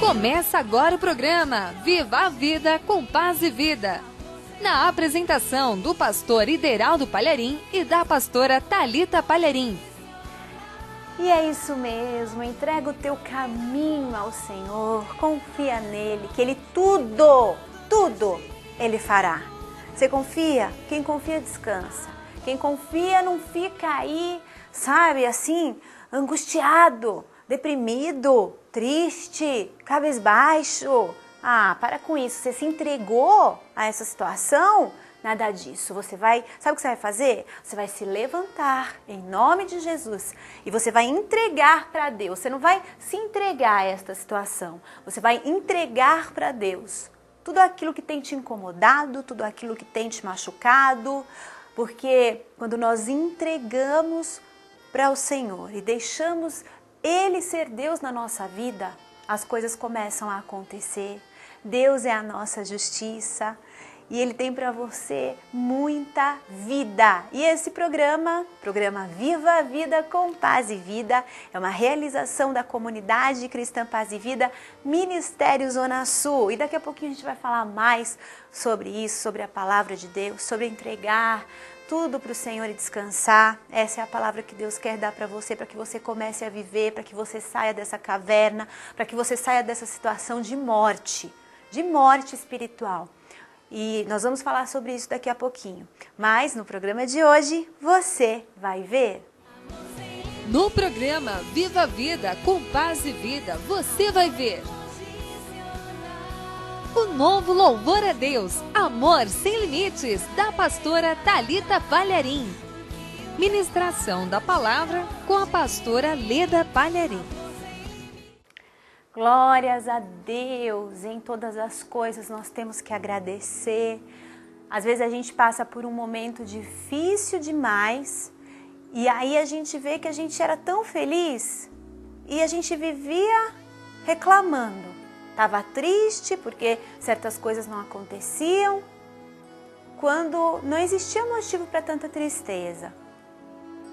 Começa agora o programa Viva a Vida com Paz e Vida. Na apresentação do pastor Ideraldo Palharim e da pastora Thalita Palharim. E é isso mesmo, entrega o teu caminho ao Senhor, confia nele, que ele tudo ele fará. Você confia? Quem confia descansa. Quem confia não fica aí, sabe, assim, angustiado, deprimido, triste, cabisbaixo. Ah, para com isso, você se entregou a essa situação? Nada disso. Sabe o que você vai fazer? Você vai se levantar em nome de Jesus e você vai entregar para Deus. Você não vai se entregar a esta situação. Você vai entregar para Deus tudo aquilo que tem te incomodado, tudo aquilo que tem te machucado, porque quando nós entregamos para o Senhor e deixamos Ele ser Deus na nossa vida, as coisas começam a acontecer. Deus é a nossa justiça. E Ele tem para você muita vida. E esse programa Viva a Vida com Paz e Vida, é uma realização da Comunidade Cristã Paz e Vida, Ministério Zona Sul. E daqui a pouquinho a gente vai falar mais sobre isso, sobre a palavra de Deus, sobre entregar tudo para o Senhor e descansar. Essa é a palavra que Deus quer dar para que você comece a viver, para que você saia dessa caverna, para que você saia dessa situação de morte espiritual. E nós vamos falar sobre isso daqui a pouquinho. Mas no programa de hoje, você vai ver. No programa Viva a Vida com Paz e Vida, você vai ver o novo louvor a Deus, Amor Sem Limites, da pastora Thalita Palharim. Ministração da palavra com a pastora Leda Palharim. Glórias a Deus, em todas as coisas nós temos que agradecer. Às vezes a gente passa por um momento difícil demais e aí a gente vê que a gente era tão feliz e a gente vivia reclamando. Estava triste porque certas coisas não aconteciam, quando não existia motivo para tanta tristeza.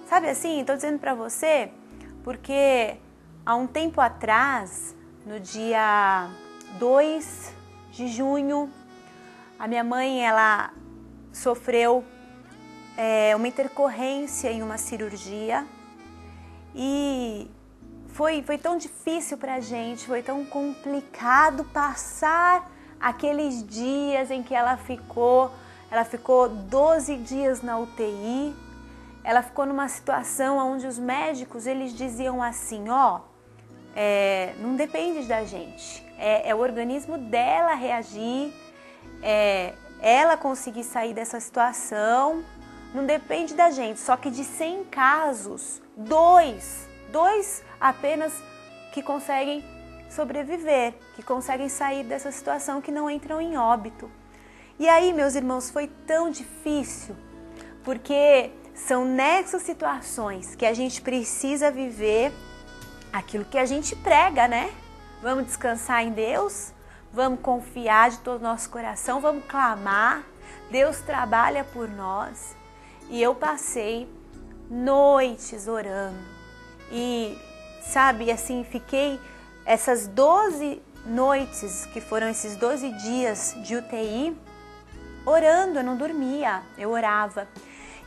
Sabe assim, estou dizendo para você, porque há um tempo atrás, no dia 2 de junho, a minha mãe ela sofreu uma intercorrência em uma cirurgia e foi tão difícil para a gente, foi tão complicado passar aqueles dias em que ela ficou 12 dias na UTI. Ela ficou numa situação onde os médicos eles diziam assim, não depende da gente, é o organismo dela reagir, ela conseguir sair dessa situação, não depende da gente. Só que de 100 casos, dois apenas que conseguem sobreviver, que conseguem sair dessa situação, que não entram em óbito. E aí, meus irmãos, foi tão difícil, porque são nessas situações que a gente precisa viver aquilo que a gente prega, né? Vamos descansar em Deus, vamos confiar de todo o nosso coração, vamos clamar. Deus trabalha por nós. E eu passei noites orando. E, sabe, assim, fiquei essas 12 noites, que foram esses 12 dias de UTI, orando. Eu não dormia, eu orava.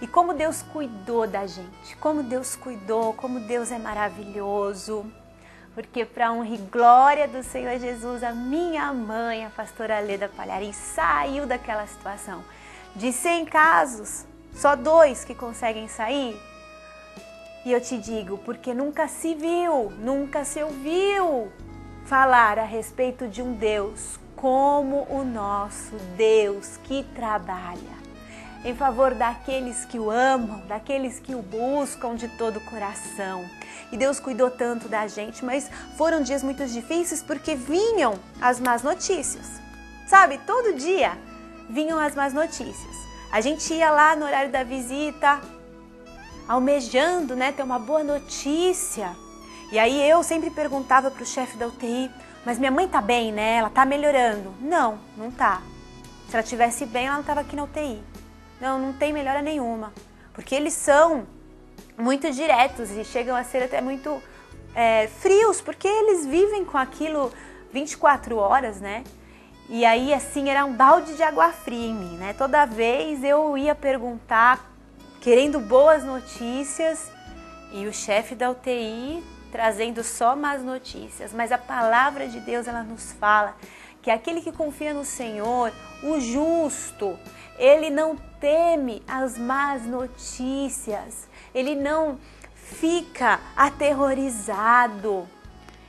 E como Deus cuidou da gente, como Deus cuidou, como Deus é maravilhoso. Porque para honra e glória do Senhor Jesus, a minha mãe, a pastora Leda Palharim, saiu daquela situação. De 100 casos, só 2 que conseguem sair. E eu te digo, porque nunca se viu, nunca se ouviu falar a respeito de um Deus como o nosso Deus que trabalha em favor daqueles que o amam, daqueles que o buscam de todo o coração. E Deus cuidou tanto da gente, mas foram dias muito difíceis porque vinham as más notícias. Sabe, todo dia vinham as más notícias. A gente ia lá no horário da visita, almejando, né, ter uma boa notícia. E aí eu sempre perguntava para o chefe da UTI, mas minha mãe tá bem, né? Ela tá melhorando? Não, não tá. Se ela estivesse bem, ela não estava aqui na UTI. Não tem melhora nenhuma. Porque eles são muito diretos e chegam a ser até muito frios, porque eles vivem com aquilo 24 horas, né? E aí, assim, era um balde de água fria em mim, né? Toda vez eu ia perguntar, querendo boas notícias, e o chefe da UTI trazendo só más notícias. Mas a palavra de Deus, ela nos fala que aquele que confia no Senhor, o justo, ele não teme as más notícias, ele não fica aterrorizado.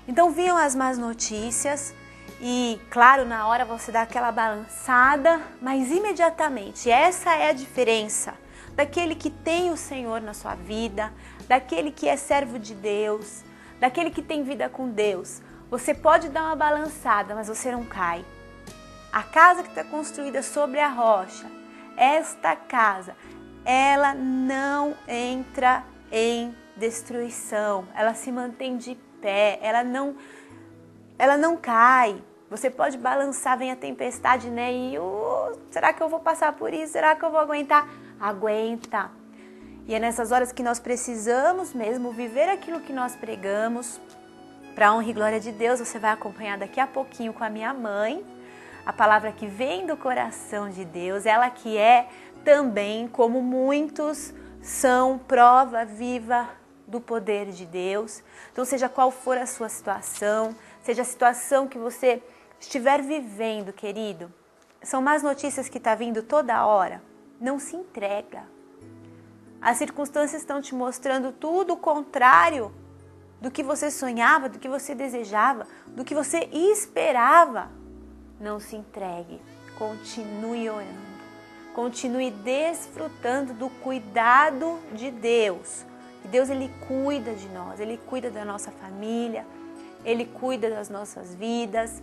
Então vinham as más notícias e, claro, na hora você dá aquela balançada, mas imediatamente, essa é a diferença daquele que tem o Senhor na sua vida, daquele que é servo de Deus, daquele que tem vida com Deus. Você pode dar uma balançada, mas você não cai. A casa que está construída sobre a rocha, esta casa, ela não entra em destruição, ela se mantém de pé, ela não cai. Você pode balançar, vem a tempestade, né? E será que eu vou passar por isso? Será que eu vou aguentar? Aguenta. E é nessas horas que nós precisamos mesmo viver aquilo que nós pregamos. Para a honra e glória de Deus, você vai acompanhar daqui a pouquinho com a minha mãe, a palavra que vem do coração de Deus, ela que é também, como muitos, são prova viva do poder de Deus. Então, seja qual for a sua situação, seja a situação que você estiver vivendo, querido, são más notícias que está vindo toda hora, não se entrega. As circunstâncias estão te mostrando tudo o contrário do que você sonhava, do que você desejava, do que você esperava. Não se entregue, continue orando, continue desfrutando do cuidado de Deus. E Deus, Ele cuida de nós, Ele cuida da nossa família, Ele cuida das nossas vidas.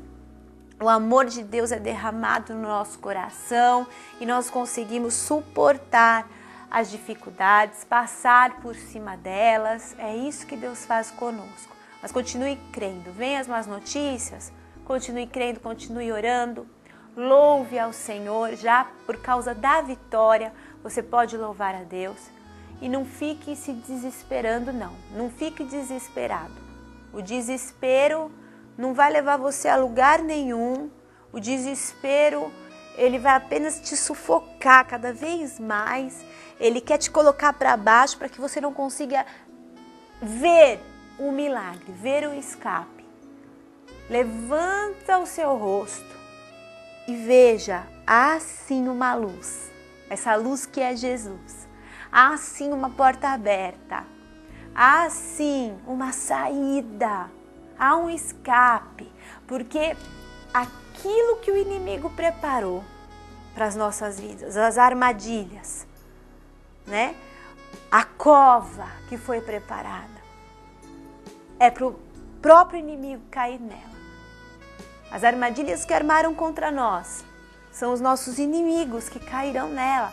O amor de Deus é derramado no nosso coração e nós conseguimos suportar as dificuldades, passar por cima delas. É isso que Deus faz conosco. Mas continue crendo. Vem as más notícias, continue crendo, continue orando. Louve ao Senhor, já por causa da vitória, você pode louvar a Deus. E não fique se desesperando, não. Não fique desesperado. O desespero não vai levar você a lugar nenhum. O desespero, ele vai apenas te sufocar cada vez mais. Ele quer te colocar para baixo para que você não consiga ver o milagre, ver o escape. Levanta o seu rosto e veja, há sim uma luz. Essa luz que é Jesus. Há sim uma porta aberta. Há sim uma saída. Há um escape. Porque aquilo que o inimigo preparou para as nossas vidas, as armadilhas, né? A cova que foi preparada é para o próprio inimigo cair nela. As armadilhas que armaram contra nós são os nossos inimigos que cairão nela.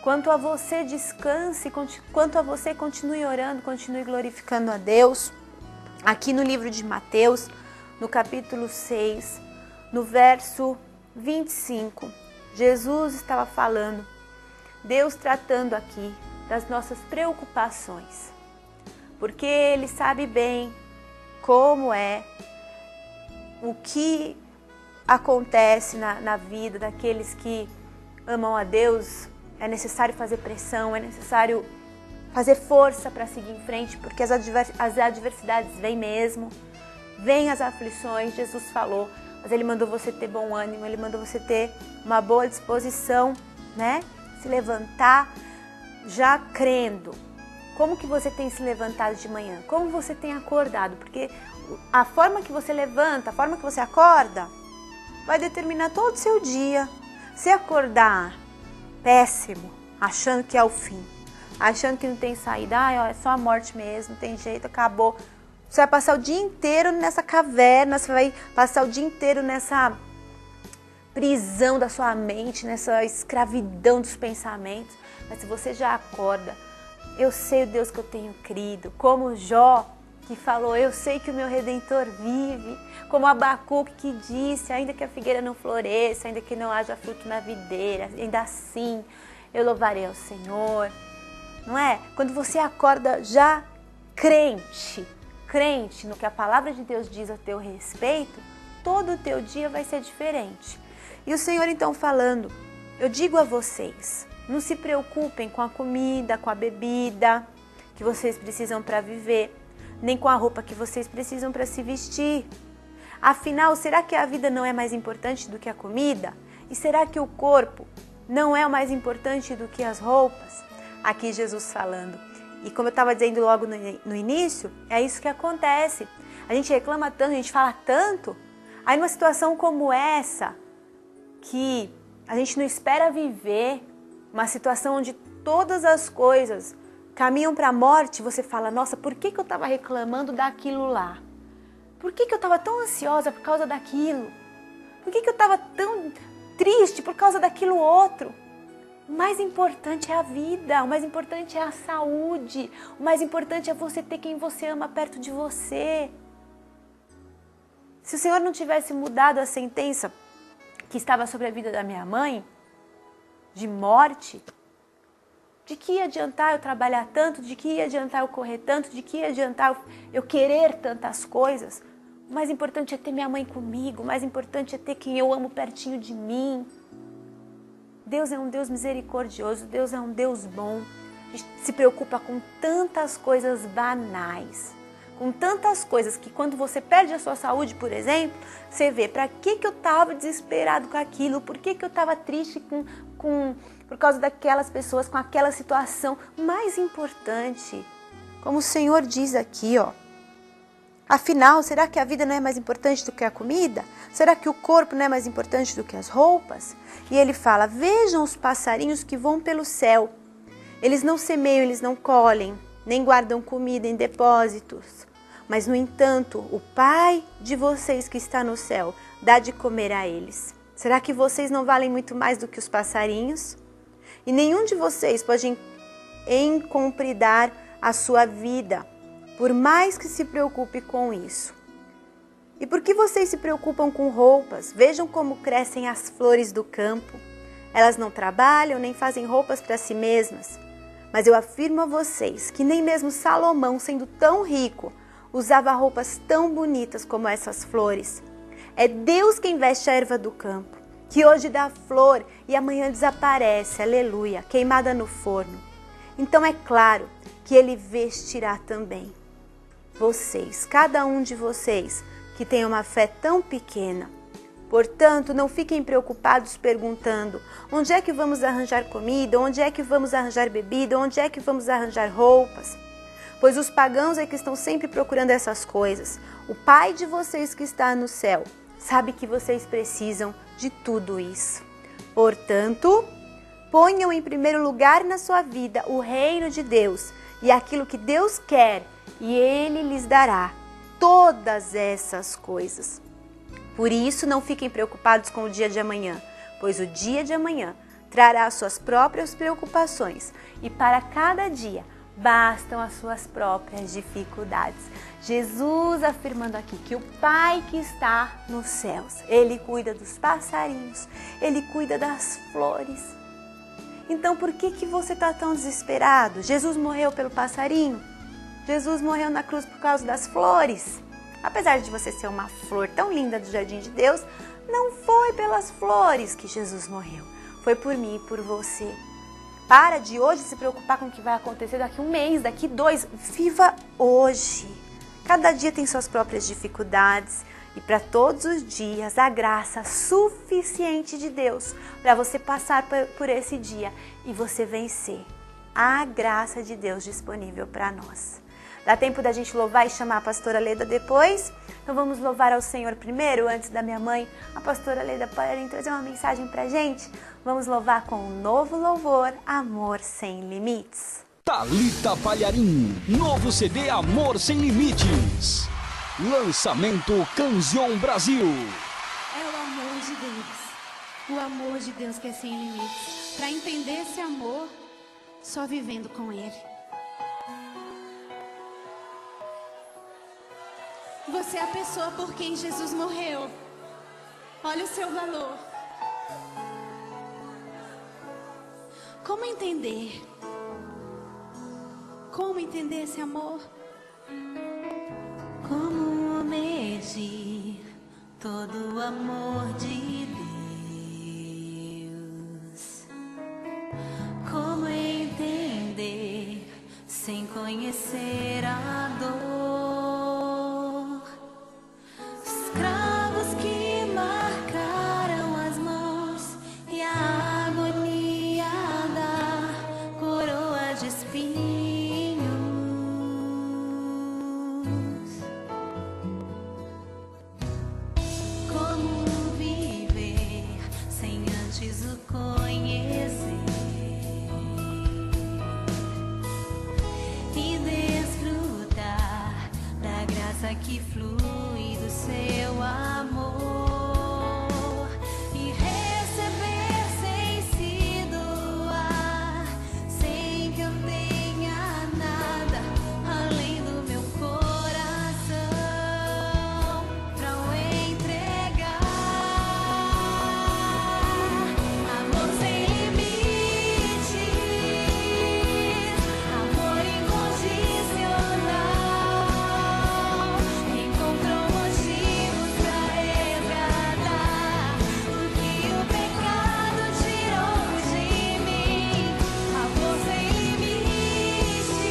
Quanto a você, descanse, quanto a você, continue orando, continue glorificando a Deus. Aqui no livro de Mateus, no capítulo 6, no verso 25, Jesus estava falando, Deus tratando aqui das nossas preocupações, porque Ele sabe bem como é, o que acontece na vida daqueles que amam a Deus. É necessário fazer pressão, é necessário fazer força para seguir em frente, porque as adversidades vêm mesmo, vêm as aflições, Jesus falou, mas Ele mandou você ter bom ânimo, Ele mandou você ter uma boa disposição, né? Se levantar já crendo. Como que você tem se levantado de manhã? Como você tem acordado? Porque a forma que você levanta, a forma que você acorda, vai determinar todo o seu dia. Se acordar péssimo, achando que é o fim, achando que não tem saída, é só a morte mesmo, não tem jeito, acabou. Você vai passar o dia inteiro nessa caverna, você vai passar o dia inteiro nessa prisão da sua mente, nessa escravidão dos pensamentos. Mas se você já acorda, eu sei o Deus que eu tenho crido, como Jó, que falou, eu sei que o meu Redentor vive, como Abacuque que disse, ainda que a figueira não floresça, ainda que não haja fruto na videira, ainda assim eu louvarei ao Senhor, não é? Quando você acorda já crente no que a palavra de Deus diz a teu respeito, todo o teu dia vai ser diferente. E o Senhor então falando, eu digo a vocês, não se preocupem com a comida, com a bebida que vocês precisam para viver, nem com a roupa que vocês precisam para se vestir. Afinal, será que a vida não é mais importante do que a comida? E será que o corpo não é o mais importante do que as roupas? Aqui Jesus falando. E como eu estava dizendo logo no início, é isso que acontece. A gente reclama tanto, a gente fala tanto. Aí numa situação como essa, que a gente não espera viver, uma situação onde todas as coisas caminham para a morte, você fala, nossa, por que eu estava reclamando daquilo lá? Por que eu estava tão ansiosa por causa daquilo? Por que eu estava tão triste por causa daquilo outro? O mais importante é a vida, o mais importante é a saúde, o mais importante é você ter quem você ama perto de você. Se o Senhor não tivesse mudado a sentença que estava sobre a vida da minha mãe, de morte, de que ia adiantar eu trabalhar tanto, de que ia adiantar eu correr tanto, de que ia adiantar eu querer tantas coisas? O mais importante é ter minha mãe comigo, o mais importante é ter quem eu amo pertinho de mim. Deus é um Deus misericordioso, Deus é um Deus bom. A gente se preocupa com tantas coisas banais, com tantas coisas que quando você perde a sua saúde, por exemplo, você vê para que eu estava desesperado com aquilo, por que eu estava triste por causa daquelas pessoas, com aquela situação. O mais importante, como o Senhor diz aqui, ó. Afinal, será que a vida não é mais importante do que a comida? Será que o corpo não é mais importante do que as roupas? E ele fala, vejam os passarinhos que voam pelo céu. Eles não semeiam, eles não colhem, nem guardam comida em depósitos. Mas, no entanto, o Pai de vocês que está no céu dá de comer a eles. Será que vocês não valem muito mais do que os passarinhos? E nenhum de vocês pode encompridar a sua vida, por mais que se preocupe com isso. E por que vocês se preocupam com roupas? Vejam como crescem as flores do campo. Elas não trabalham nem fazem roupas para si mesmas. Mas eu afirmo a vocês que nem mesmo Salomão, sendo tão rico, usava roupas tão bonitas como essas flores. É Deus quem veste a erva do campo, que hoje dá flor e amanhã desaparece, aleluia, queimada no forno. Então é claro que Ele vestirá também vocês, cada um de vocês que tem uma fé tão pequena. Portanto, não fiquem preocupados perguntando, onde é que vamos arranjar comida, onde é que vamos arranjar bebida, onde é que vamos arranjar roupas? Pois os pagãos é que estão sempre procurando essas coisas. O Pai de vocês que está no céu sabe que vocês precisam de tudo isso. Portanto, ponham em primeiro lugar na sua vida o reino de Deus e aquilo que Deus quer, e Ele lhes dará todas essas coisas. Por isso, não fiquem preocupados com o dia de amanhã, pois o dia de amanhã trará suas próprias preocupações, e para cada dia bastam as suas próprias dificuldades. Jesus afirmando aqui que o Pai que está nos céus, Ele cuida dos passarinhos, Ele cuida das flores. Então por que você está tão desesperado? Jesus morreu pelo passarinho? Jesus morreu na cruz por causa das flores? Apesar de você ser uma flor tão linda do jardim de Deus, não foi pelas flores que Jesus morreu. Foi por mim e por você. Para de hoje se preocupar com o que vai acontecer daqui 1 mês, daqui 2. Viva hoje. Cada dia tem suas próprias dificuldades. E para todos os dias, a graça suficiente de Deus para você passar por esse dia e você vencer. A graça de Deus disponível para nós. Dá tempo da gente louvar e chamar a pastora Leda depois? Então vamos louvar ao Senhor primeiro, antes da minha mãe, a pastora Leda, para trazer uma mensagem pra gente. Vamos louvar com um novo louvor, Amor Sem Limites. Thalita Palharim, novo CD Amor Sem Limites. Lançamento Canzion Brasil. É o amor de Deus. O amor de Deus que é sem limites. Para entender esse amor, só vivendo com Ele. Você é a pessoa por quem Jesus morreu. Olha o seu valor. Como entender? Como entender esse amor? Como medir todo o amor de Deus. Como entender sem conhecer a dor? Os cravos que marcaram as mãos e a agonia da coroa de espinhos. Como viver sem antes o conhecer e desfrutar da graça que flui do seu amor e receber sem se doar, sem que eu tenha nada além do meu coração pra o entregar. Amor sem limites, amor incondicional, encontrou motivos pra resgatar o que o pecado tirou de mim. Amor sem limites,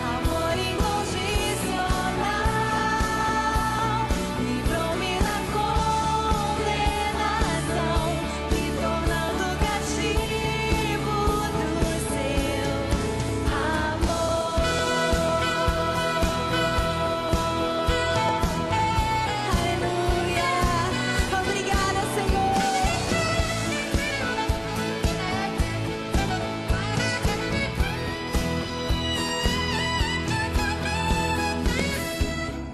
amor incondicional, livrou-me da condenação, me tornando cativo do seu amor. Aleluia, obrigada, Senhor.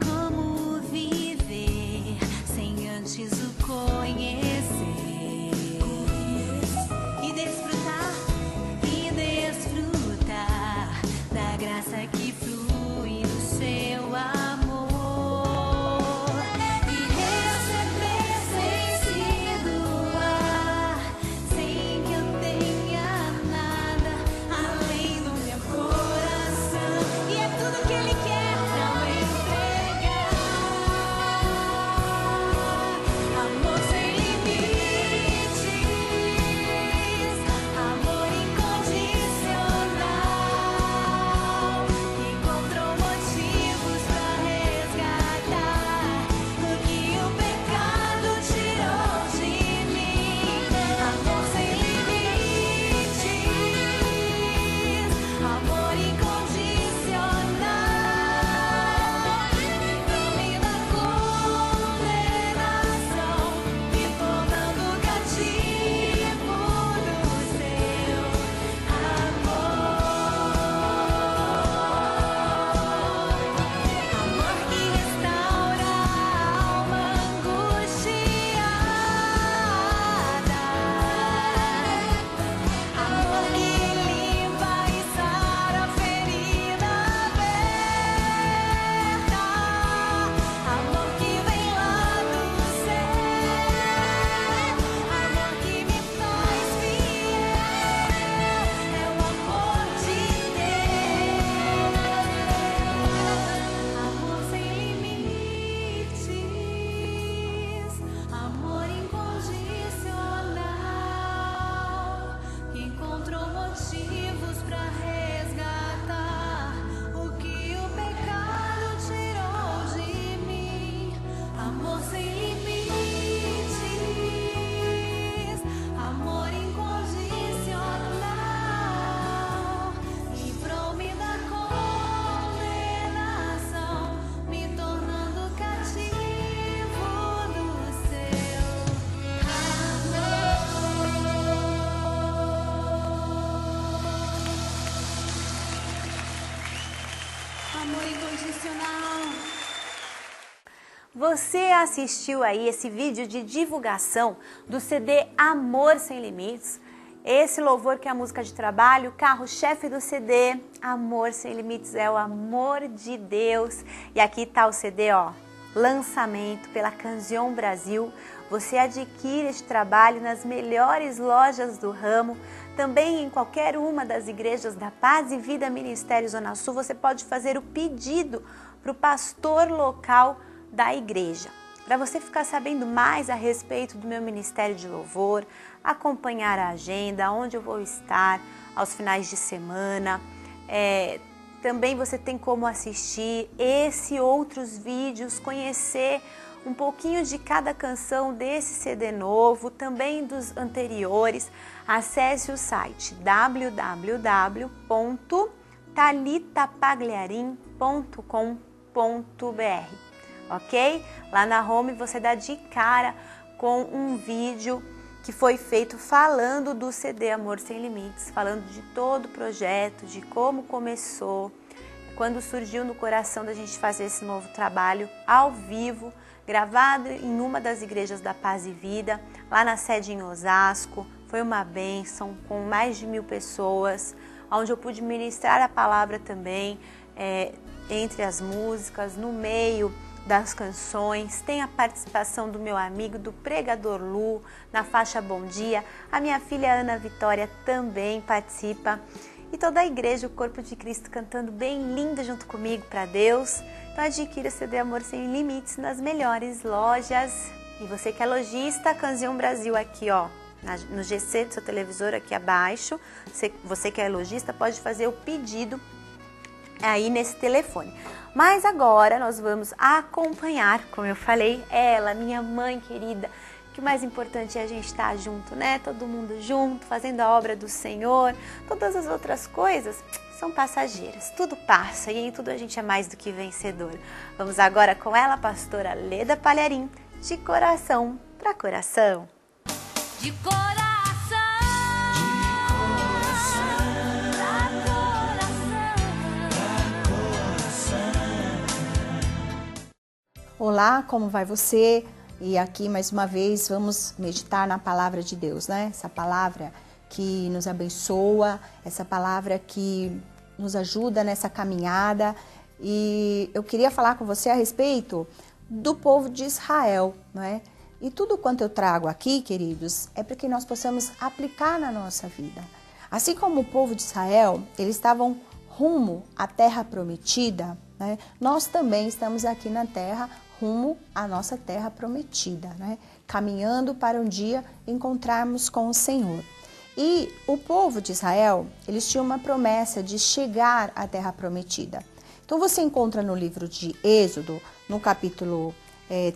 Como viver sem antes o conhecer e desfrutar da graça que flui do seu amor e receber sem se doar, sem que eu tenha nada além do meu coração, e é tudo que Ele quer pra eu entregar. Amor sem limites, amor incondicional, encontrou motivos pra resgatar o que o pecado tirou de mim. Amor sem limites, amor incondicional, livrou-me da condenação, me tornando cativo do seu amor que restaura a alma angustiada, amor que limpa e sara a ferida aberta, amor que vem lá do céu, amor que me faz fiel, é o amor de Deus. Amor sem limites, amor incondicional, encontrou motivos pra resgatar o que o pecado tirou de mim. Amor sem limites, amor incondicional, livrou-me da condenação, me tornando cativo do seu Amor incondicional. Você assistiu aí esse vídeo de divulgação do CD Amor Sem Limites? Esse louvor que é a música de trabalho, carro-chefe do CD, Amor Sem Limites, é o amor de Deus. E aqui tá o CD, ó, lançamento pela Canzion Brasil. Você adquire este trabalho nas melhores lojas do ramo, também em qualquer uma das igrejas da Paz e Vida Ministério Zona Sul. Você pode fazer o pedido para o pastor local da igreja. Para você ficar sabendo mais a respeito do meu ministério de louvor, acompanhar a agenda, onde eu vou estar aos finais de semana. Também você tem como assistir esse e outros vídeos, conhecer um pouquinho de cada canção desse CD novo, também dos anteriores. Acesse o site www.talitapagliarim.com.br, ok? Lá na home você dá de cara com um vídeo que foi feito falando do CD Amor Sem Limites, falando de todo o projeto, de como começou, quando surgiu no coração da gente fazer esse novo trabalho ao vivo, gravado em uma das igrejas da Paz e Vida, lá na sede em Osasco. Foi uma bênção, com mais de 1000 pessoas, onde eu pude ministrar a palavra também, entre as músicas, no meio das canções. Tem a participação do meu amigo, do pregador Lu, na faixa Bom Dia. A minha filha Ana Vitória também participa. E toda a igreja, o corpo de Cristo, cantando bem lindo junto comigo para Deus. Então adquira o CD Amor Sem Limites nas melhores lojas. E você que é lojista, Canzion Brasil aqui, ó, no GC do seu televisor aqui abaixo. Você que é lojista pode fazer o pedido aí nesse telefone. Mas agora nós vamos acompanhar, como eu falei, ela, minha mãe querida. Que o mais importante é a gente estar junto, né? Todo mundo junto, fazendo a obra do Senhor. Todas as outras coisas são passageiras, tudo passa e em tudo a gente é mais do que vencedor. Vamos agora com ela, pastora Leda Palharim, de coração para coração. De coração, Olá, como vai você? E aqui mais uma vez vamos meditar na palavra de Deus, né? Essa palavra que nos abençoa, essa palavra que nos ajuda nessa caminhada. E eu queria falar com você a respeito do povo de Israel, não é? E tudo quanto eu trago aqui, queridos, é para que nós possamos aplicar na nossa vida. Assim como o povo de Israel, eles estavam rumo à terra prometida, né? Nós também estamos aqui na terra rumo à nossa terra prometida, né? Caminhando para um dia encontrarmos com o Senhor. E o povo de Israel, eles tinham uma promessa de chegar à terra prometida. Então você encontra no livro de Êxodo, no capítulo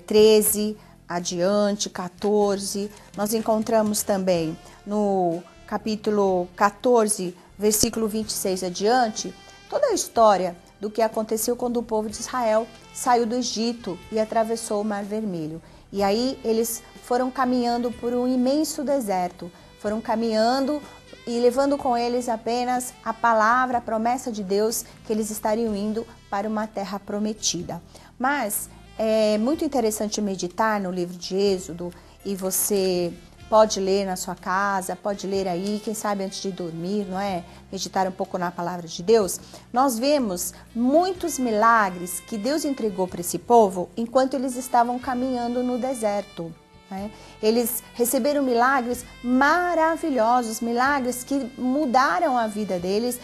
13 adiante, 14, nós encontramos também no capítulo 14, versículo 26 adiante, toda a história do que aconteceu quando o povo de Israel saiu do Egito e atravessou o Mar Vermelho. E aí eles foram caminhando por um imenso deserto, foram caminhando e levando com eles apenas a palavra, a promessa de Deus, que eles estariam indo para uma terra prometida. Mas é muito interessante meditar no livro de Êxodo, e você pode ler na sua casa, pode ler aí, quem sabe antes de dormir, não é? Meditar um pouco na palavra de Deus. Nós vemos muitos milagres que Deus entregou para esse povo enquanto eles estavam caminhando no deserto, né? Eles receberam milagres maravilhosos, milagres que mudaram a vida deles,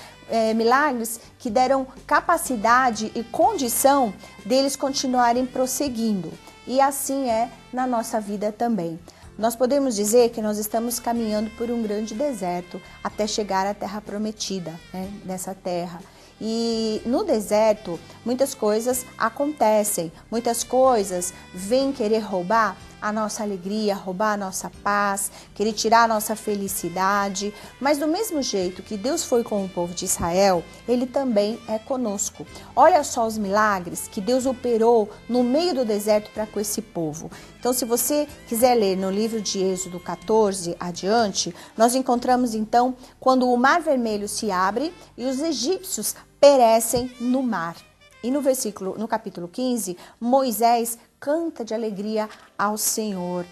milagres que deram capacidade e condição deles continuarem prosseguindo. E assim é na nossa vida também. Nós podemos dizer que nós estamos caminhando por um grande deserto até chegar à terra prometida, né? Nessa terra. E no deserto, muitas coisas acontecem, muitas coisas vêm querer roubar a nossa alegria, roubar a nossa paz, querer tirar a nossa felicidade. Mas do mesmo jeito que Deus foi com o povo de Israel, Ele também é conosco. Olha só os milagres que Deus operou no meio do deserto para com esse povo. Então, se você quiser ler no livro de Êxodo 14 adiante, nós encontramos então quando o Mar Vermelho se abre e os egípcios perecem no mar. E no capítulo 15, Moisés canta de alegria ao Senhor.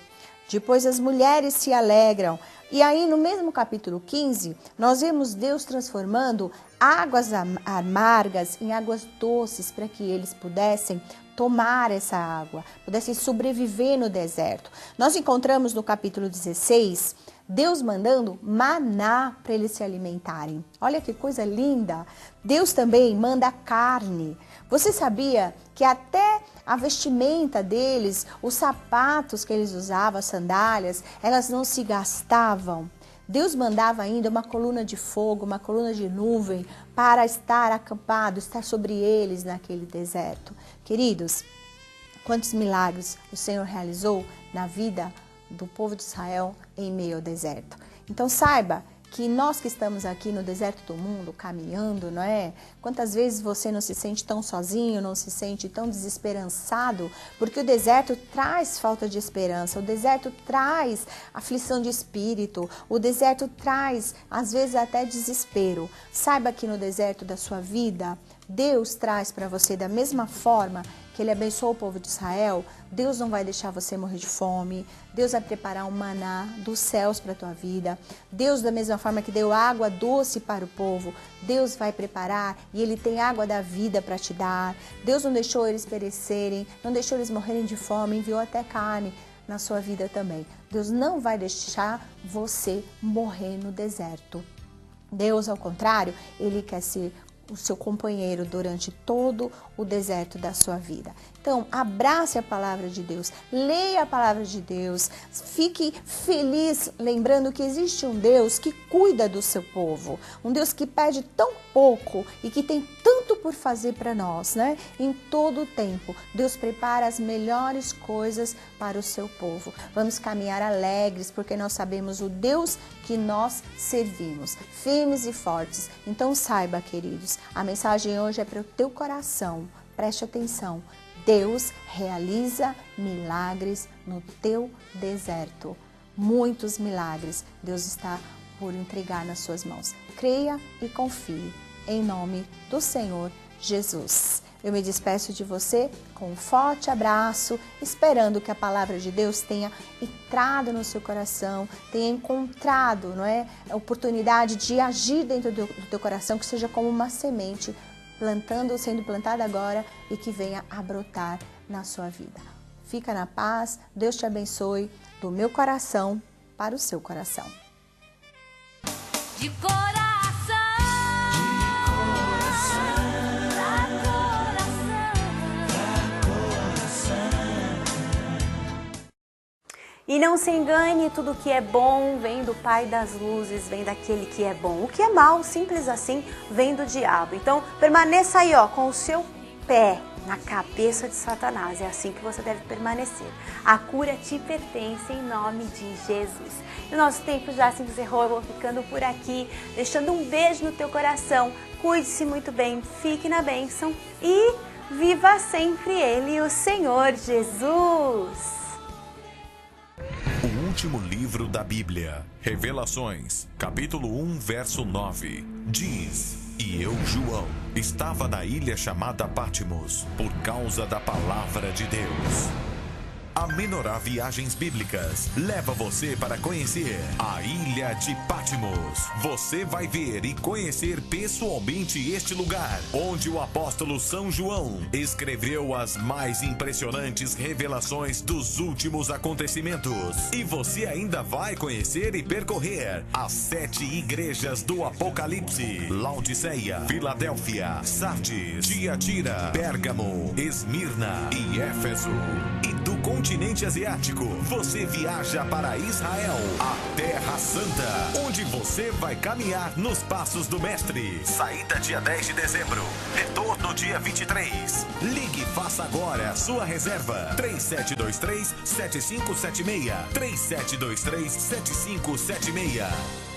Depois as mulheres se alegram. E aí no mesmo capítulo 15, nós vemos Deus transformando águas amargas em águas doces para que eles pudessem tomar essa água, pudessem sobreviver no deserto. Nós encontramos no capítulo 16, Deus mandando maná para eles se alimentarem. Olha que coisa linda! Deus também manda carne. Você sabia que até a vestimenta deles, os sapatos que eles usavam, as sandálias, elas não se gastavam? Deus mandava ainda uma coluna de fogo, uma coluna de nuvem para estar acampado, estar sobre eles naquele deserto. Queridos, quantos milagres o Senhor realizou na vida do povo de Israel em meio ao deserto. Então saiba que nós que estamos aqui no deserto do mundo, caminhando, não é? Quantas vezes você não se sente tão sozinho, não se sente tão desesperançado? Porque o deserto traz falta de esperança, o deserto traz aflição de espírito, o deserto traz, às vezes, até desespero. Saiba que no deserto da sua vida, Deus traz para você da mesma forma que Ele abençoou o povo de Israel. Deus não vai deixar você morrer de fome. Deus vai preparar um maná dos céus para a tua vida. Deus, da mesma forma que deu água doce para o povo, Deus vai preparar e Ele tem água da vida para te dar. Deus não deixou eles perecerem, não deixou eles morrerem de fome, enviou até carne na sua vida também. Deus não vai deixar você morrer no deserto. Deus, ao contrário, Ele quer ser o seu companheiro durante todo o deserto da sua vida. Então, abrace a palavra de Deus, leia a palavra de Deus, fique feliz lembrando que existe um Deus que cuida do seu povo, um Deus que pede tão pouco e que tem tanto por fazer para nós, né? Em todo o tempo, Deus prepara as melhores coisas para o seu povo. Vamos caminhar alegres, porque nós sabemos o Deus que nós servimos, firmes e fortes. Então saiba, queridos, a mensagem hoje é para o teu coração. Preste atenção. Deus realiza milagres no teu deserto. Muitos milagres Deus está por entregar nas suas mãos. Creia e confie. Em nome do Senhor Jesus. Eu me despeço de você com um forte abraço, esperando que a palavra de Deus tenha entrado no seu coração, tenha encontrado, não é, a oportunidade de agir dentro do teu coração, que seja como uma semente sendo plantada agora e que venha a brotar na sua vida. Fica na paz, Deus te abençoe, do meu coração para o seu coração. De coração, E não se engane, tudo que é bom vem do Pai das luzes, vem daquele que é bom. O que é mal, simples assim, vem do diabo. Então, permaneça aí, ó, com o seu pé na cabeça de Satanás. É assim que você deve permanecer. A cura te pertence em nome de Jesus. E o nosso tempo já se encerrou, eu vou ficando por aqui, deixando um beijo no teu coração. Cuide-se muito bem, fique na bênção e viva sempre Ele, o Senhor Jesus. O último livro da Bíblia, Revelações, capítulo 1, verso 9, diz: E eu, João, estava na ilha chamada Patmos, por causa da palavra de Deus. A Menorá Viagens Bíblicas leva você para conhecer a Ilha de Patmos. Você vai ver e conhecer pessoalmente este lugar, onde o apóstolo São João escreveu as mais impressionantes revelações dos últimos acontecimentos. E você ainda vai conhecer e percorrer as 7 igrejas do Apocalipse: Laodiceia, Filadélfia, Sardes, Tiatira, Pérgamo, Esmirna e Éfeso. E do continente asiático, você viaja para Israel, a Terra Santa, onde você vai caminhar nos passos do Mestre. Saída dia 10 de dezembro, retorno dia 23. Ligue e faça agora a sua reserva. 3723-7576. 3723-7576.